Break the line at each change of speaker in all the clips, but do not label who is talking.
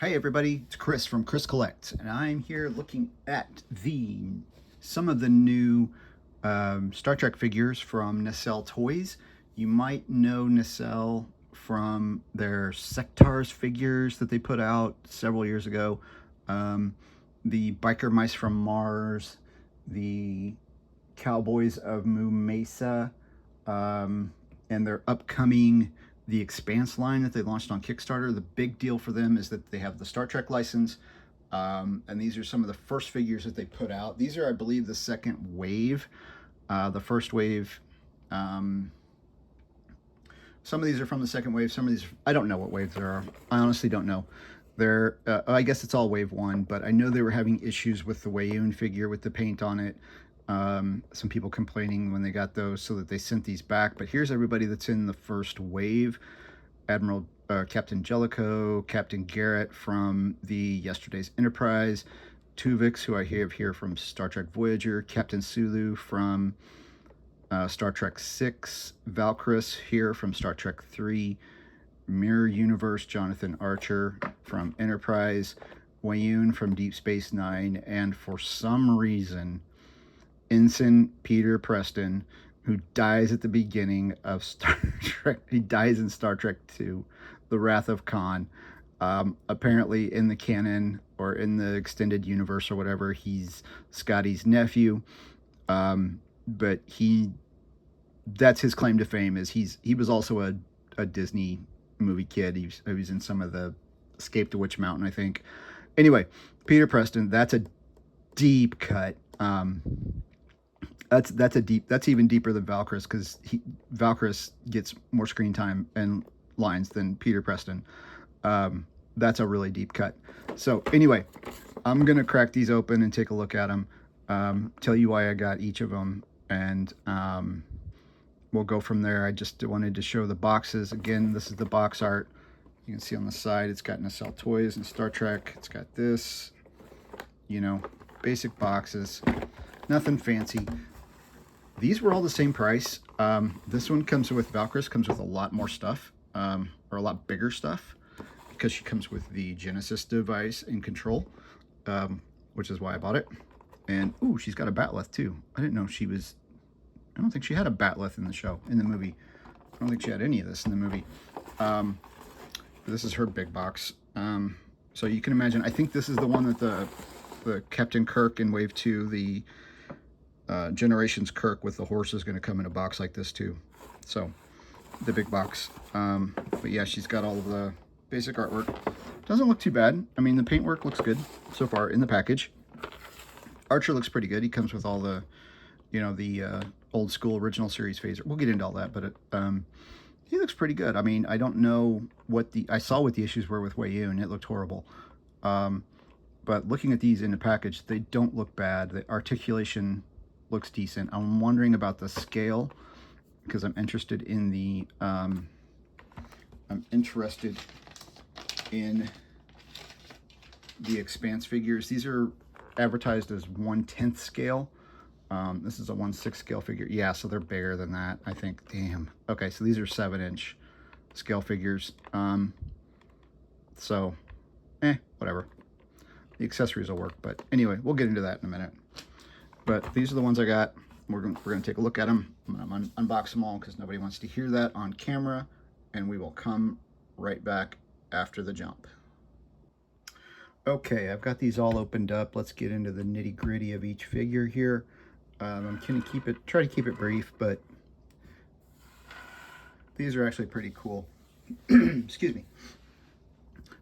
Hi everybody, it's Chris from Chris Collects, and I'm here looking at some of the new Star Trek figures from Nacelle Toys. You might know Nacelle from their Sectars figures that they put out several years ago. Um, the Biker Mice from Mars, the Cowboys of Moo Mesa, and their upcoming The Expanse line that they launched on Kickstarter. The big deal for them is that they have the Star Trek license, and these are some of the first figures that they put out. These are, I believe, the second wave. The first wave, some of these are from the second wave. Some of these, I don't know what waves there are. I honestly don't know. They're, I guess it's all wave one, but I know they were having issues with the Wayoon figure with the paint on it. Some people complaining when they got those, so that they sent these back. But here's everybody that's in the first wave. Admiral Captain Jellicoe, Captain Garrett from the Yesterday's Enterprise, Tuvix, who I have here from Star Trek Voyager, Captain Sulu from Star Trek 6, Valkyris here from Star Trek 3, Mirror Universe Jonathan Archer from Enterprise, Wayoon from Deep Space Nine, and for some reason, Ensign Peter Preston, who dies at the beginning of Star Trek. He dies in Star Trek 2, The Wrath of Khan. Apparently in the canon or in the extended universe or whatever, he's Scotty's nephew. But that's his claim to fame, is he was also a Disney movie kid. He was in some of the Escape to Witch Mountain, I think. Anyway, Peter Preston, that's a deep cut. That's even deeper than Valkyris, because Valkyris gets more screen time and lines than Peter Preston. That's a really deep cut. So anyway, I'm gonna crack these open and take a look at them, tell you why I got each of them, and we'll go from there. I just wanted to show the boxes. Again, this is the box art. You can see on the side, it's got Nacelle Toys and Star Trek. It's got this, basic boxes, nothing fancy. These were all the same price. This one comes with Valkyris, comes with a lot more stuff, or a lot bigger stuff, because she comes with the Genesis device and control, which is why I bought it. And, ooh, she's got a bat'leth too. I didn't know she was, I don't think she had a bat'leth in the movie. I don't think she had any of this in the movie. This is her big box. So you can imagine, I think this is the one that the Captain Kirk in Wave 2, the Generations Kirk with the horse, is going to come in a box like this too. So the big box. But yeah, she's got all of the basic artwork. Doesn't look too bad. I mean, the paintwork looks good so far in the package. Archer looks pretty good. He comes with all the, the old school original series phaser. We'll get into all that, but he looks pretty good. I mean, I don't know I saw what the issues were with Wayoon. It looked horrible. But looking at these in the package, they don't look bad. The articulation looks decent. I'm wondering about the scale, because I'm interested in the Expanse figures. These are advertised as 1/10 scale. This is a 1/6 scale figure. Yeah, so they're bigger than that, I think. Damn. Okay, so these are 7-inch scale figures. So, whatever. The accessories will work, but anyway, we'll get into that in a minute. But these are the ones I got. We're gonna take a look at them. I'm gonna unbox them all, because nobody wants to hear that on camera, and we will come right back after the jump. Okay, I've got these all opened up. Let's get into the nitty gritty of each figure here. I'm gonna try to keep it brief, but these are actually pretty cool. Excuse me.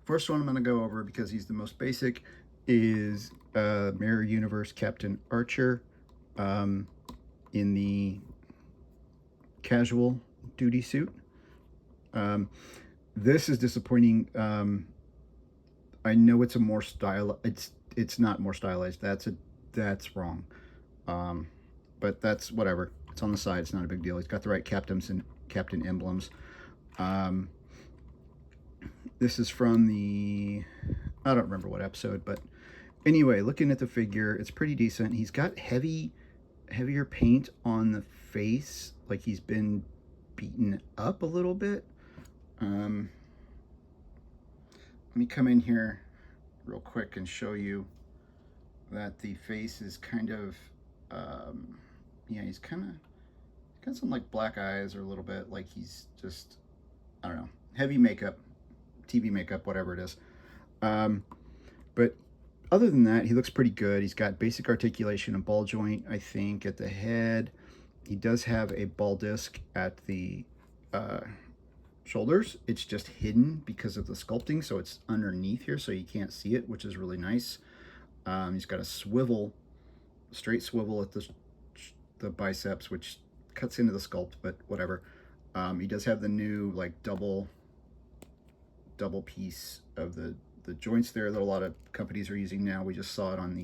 First one I'm gonna go over, because he's the most basic, is Mirror Universe Captain Archer, in the casual duty suit. This is disappointing. I know it's a more style. It's not more stylized. That's wrong. But that's whatever. It's on the side. It's not a big deal. He's got the right captain emblems. This is from I don't remember what episode, but anyway, looking at the figure, it's pretty decent. He's got heavier paint on the face, like he's been beaten up a little bit. Let me come in here real quick and show you that the face is kind of, yeah, he's kind of got some like black eyes or a little bit like he's just, I don't know, heavy makeup, TV makeup, whatever it is. But other than that, he looks pretty good. He's got basic articulation and ball joint, I think, at the head. He does have a ball disc at the shoulders. It's just hidden because of the sculpting, so it's underneath here, so you can't see it, which is really nice. He's got a swivel, straight swivel at the biceps, which cuts into the sculpt, but whatever. He does have the new like double piece of the joints there that a lot of companies are using now. We just saw it on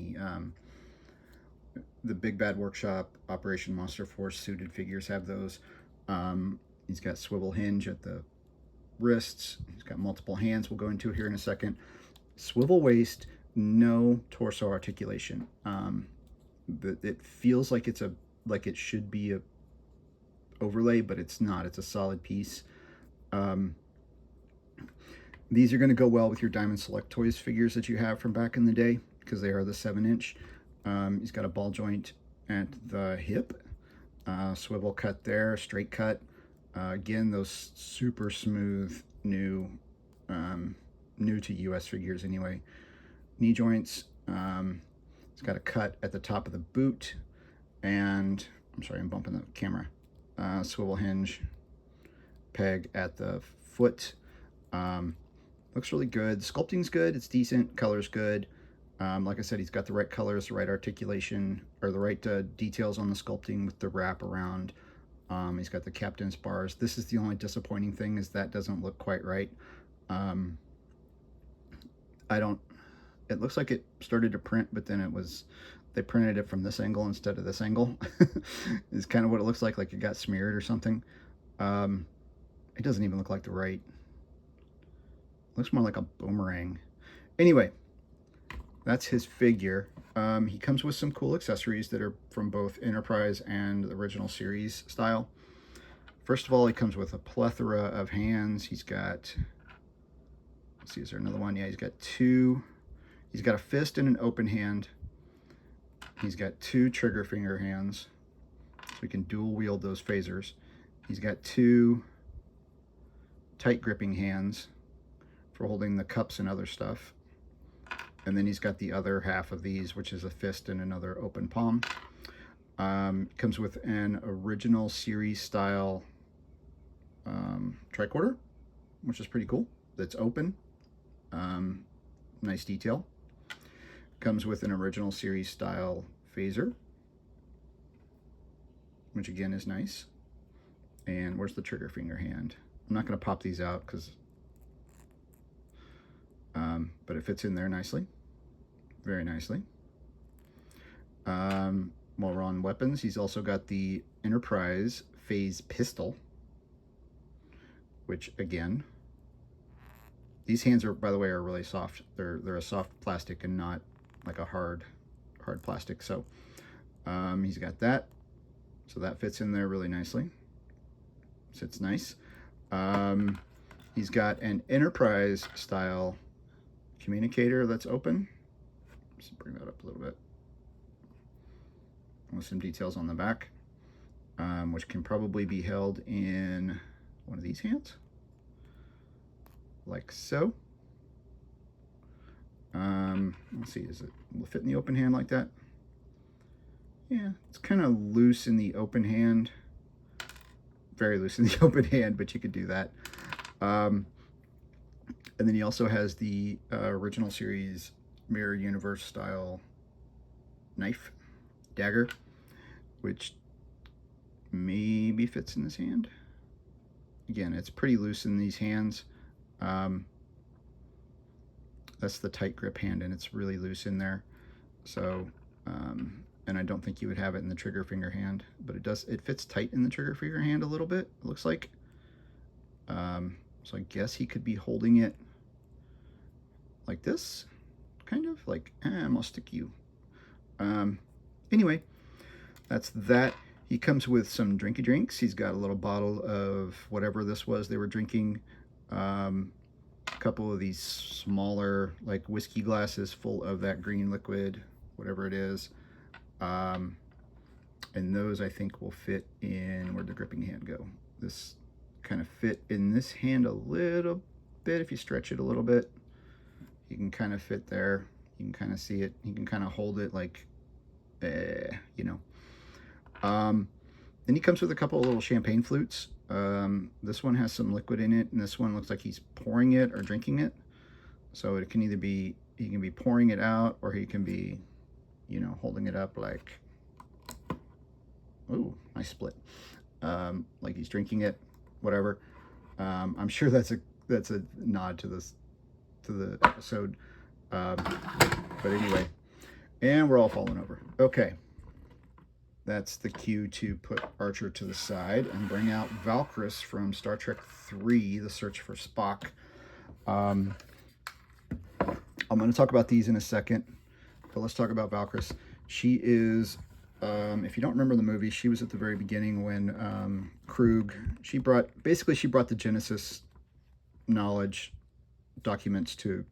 the Big Bad Workshop, Operation Monster Force suited figures have those. He's got swivel hinge at the wrists. He's got multiple hands. We'll go into it here in a second. Swivel waist, no torso articulation. It feels like it should be a overlay, but it's not. It's a solid piece. These are going to go well with your Diamond Select Toys figures that you have from back in the day because they are the 7-inch. He's got a ball joint at the hip, swivel cut there, straight cut. Again, those super smooth new to US figures anyway. Knee joints. It's got a cut at the top of the boot, and I'm sorry, I'm bumping the camera. Swivel hinge peg at the foot. Looks really good. Sculpting's good. It's decent. Color's good. Like I said, he's got the right colors, the right articulation, or the right details on the sculpting with the wrap around. He's got the captain's bars. This is the only disappointing thing, is that doesn't look quite right. It looks like it started to print, but then they printed it from this angle instead of this angle. Is kind of what it looks like it got smeared or something. It doesn't even look like the right. It looks more like a boomerang. Anyway, that's his figure. He comes with some cool accessories that are from both Enterprise and the original series style. First of all, he comes with a plethora of hands. He's got, let's see, is there another one? Yeah, he's got two. He's got a fist and an open hand. He's got two trigger finger hands, so we can dual wield those phasers. He's got two tight gripping hands for holding the cups and other stuff. And then he's got the other half of these, which is a fist and another open palm. Comes with an original series style tricorder, which is pretty cool. That's open. Nice detail. Comes with an original series style phaser, which again is nice. And where's the trigger finger hand? I'm not going to pop these out because but it fits in there nicely, very nicely. While we're on weapons, he's also got the Enterprise phase pistol, which again, these hands are, by the way, are really soft. They're a soft plastic and not like a hard plastic. So he's got that, so that fits in there really nicely. Sits nice. He's got an Enterprise style communicator that's open. Let's bring that up a little bit. With some details on the back, which can probably be held in one of these hands, like so. Let's see, will it fit in the open hand like that? Yeah, it's kind of loose in the open hand. Very loose in the open hand, but you could do that. And then he also has the original series Mirror Universe style knife, dagger, which maybe fits in this hand. Again, it's pretty loose in these hands. That's the tight grip hand, and it's really loose in there. So, and I don't think you would have it in the trigger finger hand, but it fits tight in the trigger finger hand a little bit, it looks like. So I guess he could be holding it like this, kind of like, I'm gonna stick you. Anyway, that's that. He comes with some drinky drinks. He's got a little bottle of whatever this was they were drinking. a couple of these smaller, like whiskey glasses full of that green liquid, whatever it is. And those I think will fit in, where'd the gripping hand go? This kind of fit in this hand a little bit. If you stretch it a little bit, you can kind of fit there. You can kind of see it. You can kind of hold it like, you know. Then he comes with a couple of little champagne flutes. This one has some liquid in it, and this one looks like he's pouring it or drinking it. So it can either be, he can be pouring it out, or he can be, you know, holding it up like, ooh, nice split. Like he's drinking it, whatever. I'm sure that's a nod to this, to the episode. But anyway, and we're all falling over. Okay. That's the cue to put Archer to the side and bring out Valkyris from Star Trek 3, The Search for Spock. I'm going to talk about these in a second, but let's talk about Valkyris. She is, if you don't remember the movie, she was at the very beginning when Krug, she brought the Genesis knowledge documents to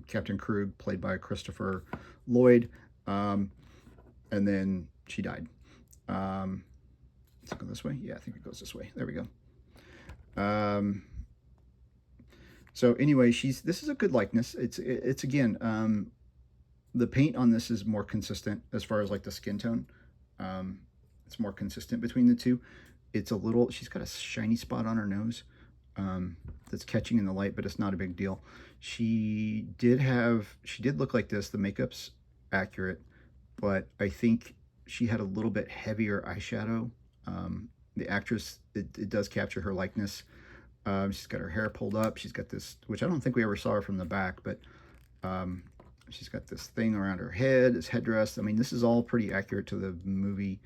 Captain Krug, played by Christopher Lloyd, and then she died. Does it go this way? Yeah, I think it goes this way. There we go. So anyway, this is a good likeness. It's again, the paint on this is more consistent as far as like the skin tone. It's more consistent between the two. It's a little, she's got a shiny spot on her nose that's catching in the light, but it's not a big deal. She did look like this. The makeup's accurate, but I think she had a little bit heavier eyeshadow. The actress, it does capture her likeness. She's got her hair pulled up. She's got this, which I don't think we ever saw her from the back, but she's got this thing around her head, this headdress. I mean, this is all pretty accurate to the movie.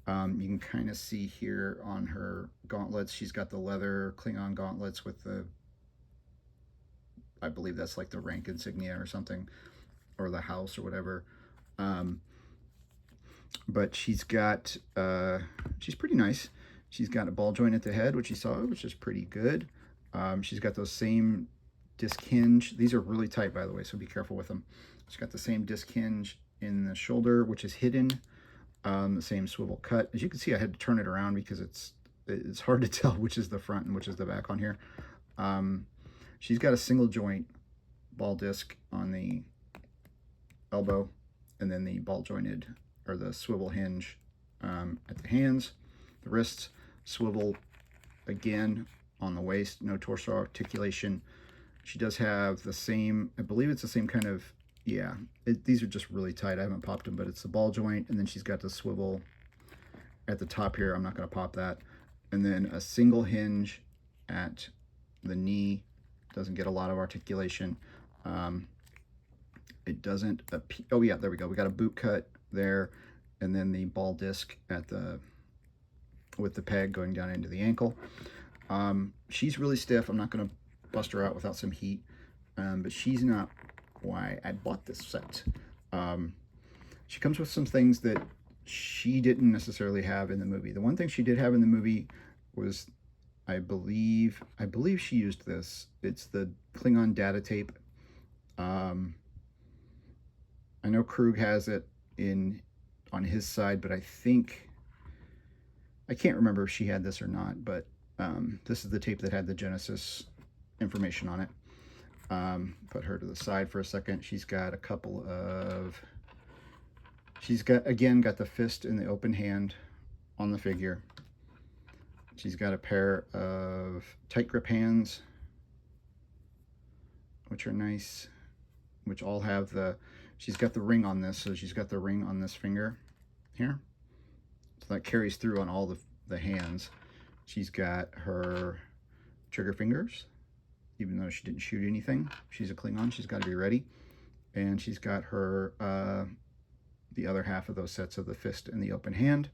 You can kind of see here on her gauntlets, she's got the leather Klingon gauntlets with the, I believe that's like the rank insignia or something, or the house or whatever. But she's got, she's pretty nice. She's got a ball joint at the head, which you saw, which is pretty good. She's got those same disc hinge. These are really tight, by the way, so be careful with them. She's got the same disc hinge in the shoulder, which is hidden. The same swivel cut. As you can see, I had to turn it around because it's hard to tell which is the front and which is the back on here. She's got a single joint ball disc on the elbow, and then the ball jointed, or the swivel hinge at the hands, the wrists, swivel again on the waist, no torso articulation. She does have the same, I believe it's the same kind of, yeah, these are just really tight. I haven't popped them, but it's the ball joint, and then she's got the swivel at the top here. I'm not going to pop that. And then a single hinge at the knee. Doesn't get a lot of articulation. It doesn't, oh yeah, there we go. We got a boot cut there, and then the ball disc at the, with the peg going down into the ankle. She's really stiff. I'm not going to bust her out without some heat, but she's not why I bought this set. She comes with some things that she didn't necessarily have in the movie. The one thing she did have in the movie was, I believe she used this. It's the Klingon data tape. I know Krug has it on his side, but I can't remember if she had this or not, but this is the tape that had the Genesis information on it. Put her to the side for a second. She's got a couple of, she's got the fist in the open hand on the figure. She's got a pair of tight grip hands, which are nice, which all have the, she's got the ring on this, so she's got the ring on this finger here. So that carries through on all the hands. She's got her trigger fingers, even though she didn't shoot anything. She's a Klingon, she's got to be ready. And she's got her, the other half of those sets of the fist and the open hand.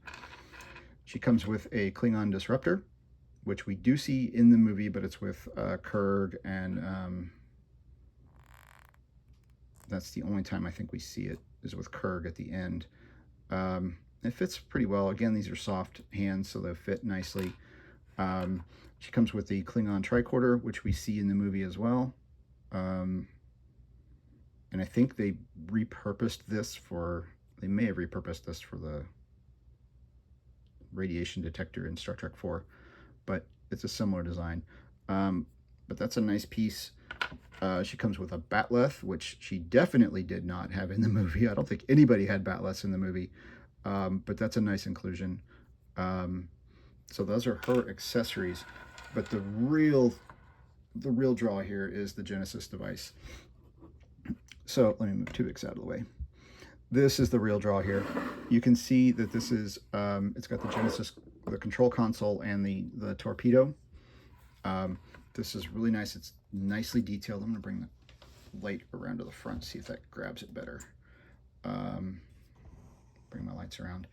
She comes with a Klingon disruptor, which we do see in the movie, but it's with Kurg, and that's the only time I think we see it, is with Kurg at the end. It fits pretty well. Again, these are soft hands, so they fit nicely. She comes with the Klingon tricorder, which we see in the movie as well. And I think they repurposed this for, they may have repurposed this for the radiation detector in Star Trek 4, but it's a similar design. But that's a nice piece. She comes with a batleth, which she definitely did not have in the movie. I don't think anybody had batleths in the movie, but that's a nice inclusion. So those are her accessories, but the real draw here is the Genesis device. So let me move Tuvix out of the way. This is the real draw here. You can see that this is, it's got the Genesis, the control console, and the torpedo. This is really nice. It's nicely detailed. I'm going to bring the light around to the front, see if that grabs it better. Bring my lights around.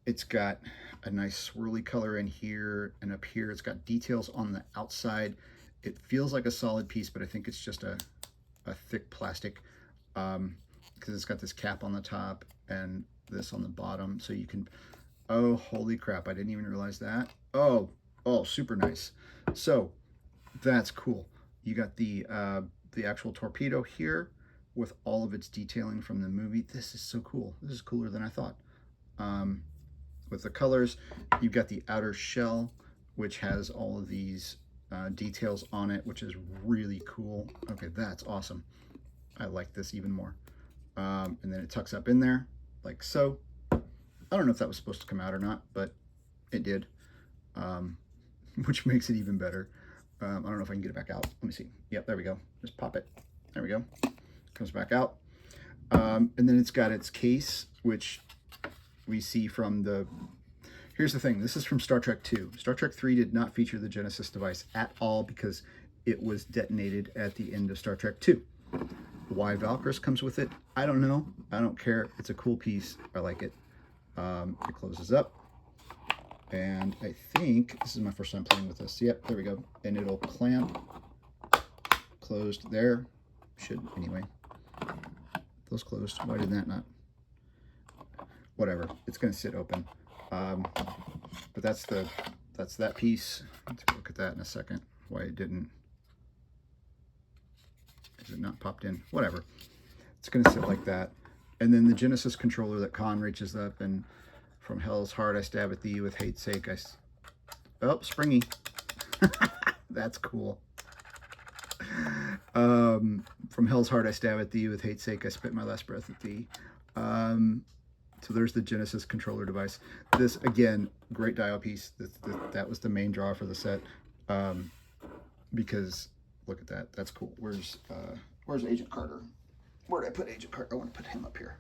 It's got a nice swirly color in here and up here. It's got details on the outside. It feels like a solid piece, but I think it's just a thick plastic, because it's got this cap on the top and this on the bottom. So you can, oh, holy crap, I didn't even realize that. Oh, super nice. So that's cool. You got the actual torpedo here with all of its detailing from the movie. This is so cool. This is cooler than I thought. With the colors, you've got the outer shell, which has all of these details on it, which is really cool. Okay, that's awesome. I like this even more. And then it tucks up in there like so. I don't know if that was supposed to come out or not, but it did, which makes it even better. I don't know if I can get it back out. Let me see. Yep, there we go. Just pop it. There we go. Comes back out. And then it's got its case, which we see from the... Here's the thing. This is from Star Trek 2. Star Trek 3 did not feature the Genesis device at all because it was detonated at the end of Star Trek 2. Why Valkyrie comes with it, I don't know. I don't care. It's a cool piece. I like it. It closes up. And I think this is my first time playing with this. Yep, there we go. And it'll clamp closed there. Should anyway. Those closed. Why did that not? Whatever. It's going to sit open. But that's that piece. Let's look at that in a second. Why it didn't. Is it not popped in? Whatever. It's going to sit like that. And then the Genesis controller that Khan reaches up and from hell's heart I stab at thee, with hate's sake I... Oh, springy. That's cool. From hell's heart I stab at thee, with hate's sake I spit my last breath at thee. So there's the Genesis controller device. This, again, great dial piece. That was the main draw for the set. Because, look at that. That's cool. Where's Agent Carter? Where did I put Agent Carter? I want to put him up here.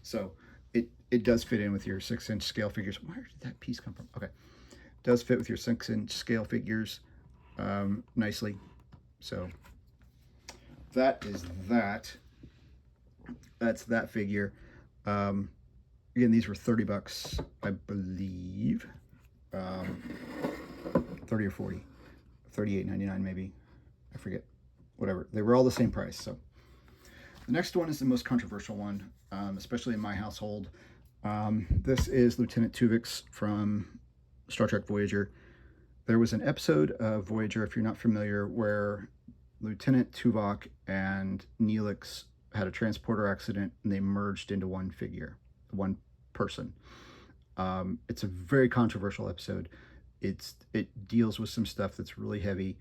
So it does fit in with your 6-inch scale figures. Where did that piece come from? Okay. It does fit with your 6-inch scale figures nicely. So that is that. That's that figure. Again, these were $30, I believe. 30 or 40. $38.99 maybe. I forget. Whatever. They were all the same price. So the next one is the most controversial one, especially in my household. This is Lieutenant Tuvix from Star Trek Voyager. There was an episode of Voyager, if you're not familiar, where Lieutenant Tuvok and Neelix had a transporter accident and they merged into one figure, one person. It's a very controversial episode. It deals with some stuff that's really heavy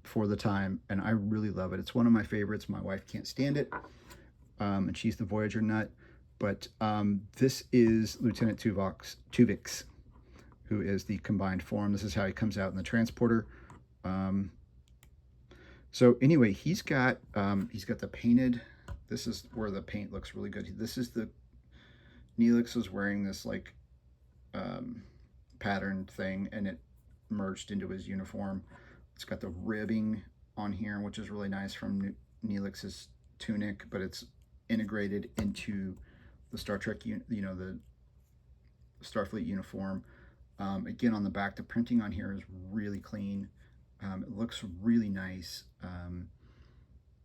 for the time, and I really love it. It's one of my favorites. My wife can't stand it, and she's the Voyager nut. But this is Lieutenant Tuvix, who is the combined form. This is how he comes out in the transporter. So anyway, he's got the painted. This is where the paint looks really good. This is the Neelix was wearing this like patterned thing, and it merged into his uniform. It's got the ribbing on here, which is really nice from Neelix's tunic, but it's integrated into the Star Trek, the Starfleet uniform. Again, on the back, the printing on here is really clean. It looks really nice.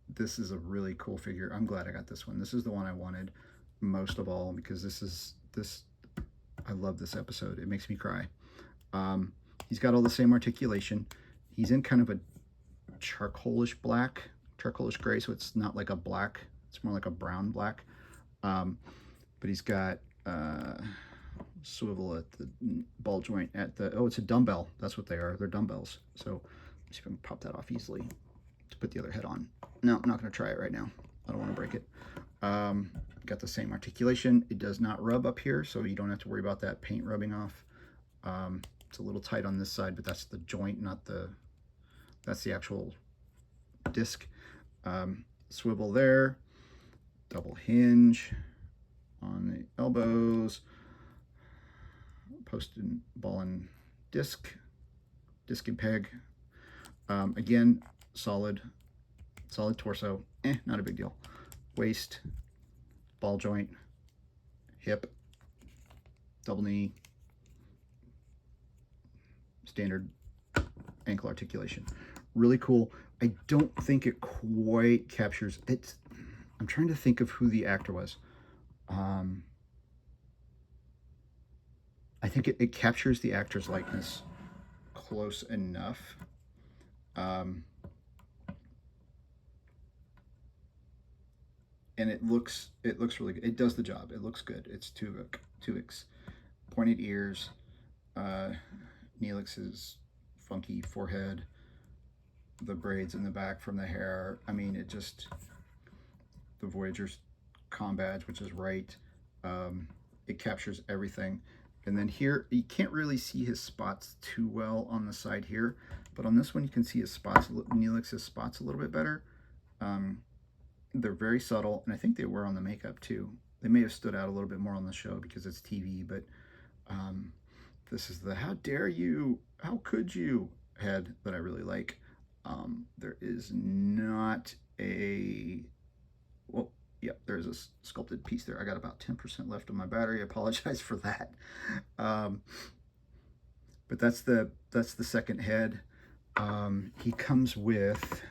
This is a really cool figure. I'm glad I got this one. This is the one I wanted most of all, because I love this episode. It makes me cry. He's got all the same articulation. He's in kind of a charcoalish black, charcoalish gray, so it's not like a black. It's more like a brown black. But he's got swivel at the ball joint at the, oh, it's a dumbbell. That's what they are. They're dumbbells. So let's see if I can pop that off easily to put the other head on. No, I'm not going to try it right now. I don't want to break it. Got the same articulation. It does not rub up here, so you don't have to worry about that paint rubbing off. It's a little tight on this side, but that's the joint, not the, that's the actual disc. Swivel there, double hinge on the elbows, post and ball and disc and peg. Again, solid torso, not a big deal. Waist, ball joint, hip, double knee, standard ankle articulation. Really cool. I don't think it quite captures it. I'm trying to think of who the actor was. I think it captures the actor's likeness close enough. And it looks really good. It does the job. It looks good. It's Tuvix. Pointed ears. Neelix's funky forehead. The braids in the back from the hair. I mean, it just, the Voyager's comm badge, which is right. It captures everything. And then here, you can't really see his spots too well on the side here, but on this one you can see his spots, Neelix's spots a little bit better. They're very subtle, and I think they were on the makeup too. They may have stood out a little bit more on the show because it's TV, but this is the how dare you, how could you head that I really like. There is not a, well, yeah, there's a sculpted piece there. I got about 10% left on my battery. I apologize for that. But that's the second head. He comes with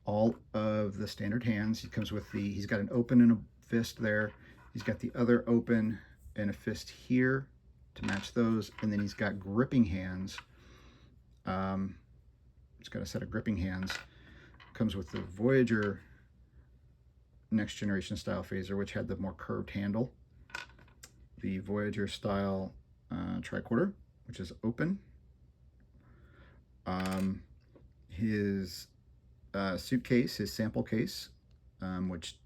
all of the standard hands. He comes with the, he's got an open and a fist there. He's got the other open and a fist here to match those. And then he's got gripping hands. He's got a set of gripping hands. Comes with the Voyager Next Generation style phaser, which had the more curved handle. The Voyager style tricorder, which is open. His suitcase, his sample case, which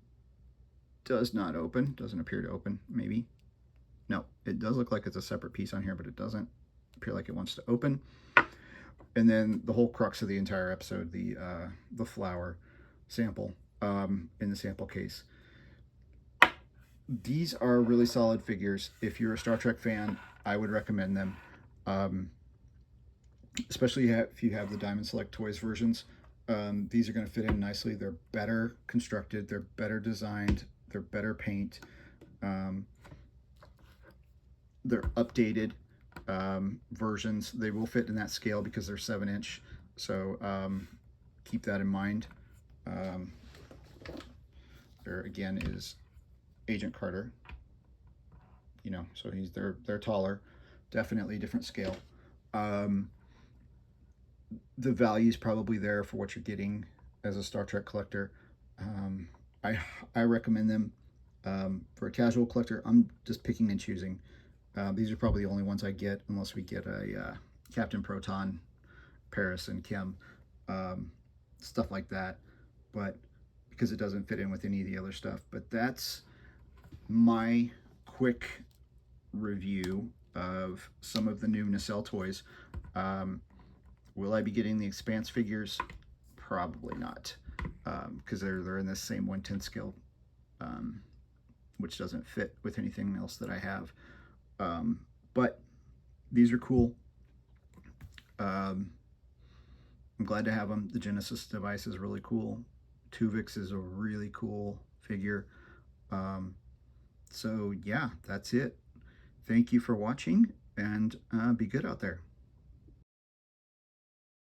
does not open, doesn't appear to open, maybe. No, it does look like it's a separate piece on here, but it doesn't appear like it wants to open. And then the whole crux of the entire episode, the flower sample in the sample case. These are really solid figures. If you're a Star Trek fan, I would recommend them. Especially if you have the Diamond Select Toys versions. These are going to fit in nicely. They're better constructed. They're better designed. They're better paint. They're updated versions. They will fit in that scale because they're 7-inch. So keep that in mind. There again is Agent Carter. You know, so they're taller. Definitely different scale. The value's probably there for what you're getting as a Star Trek collector. I recommend them. For a casual collector, I'm just picking and choosing. These are probably the only ones I get unless we get a Captain Proton, Paris and Kim, stuff like that. But because it doesn't fit in with any of the other stuff. But that's my quick review of some of the new Nacelle toys. Will I be getting the Expanse figures? Probably not, because they're in this same 1/10 scale, which doesn't fit with anything else that I have. But these are cool. I'm glad to have them. The Genesis device is really cool. Tuvix is a really cool figure. So yeah, that's it. Thank you for watching, and be good out there.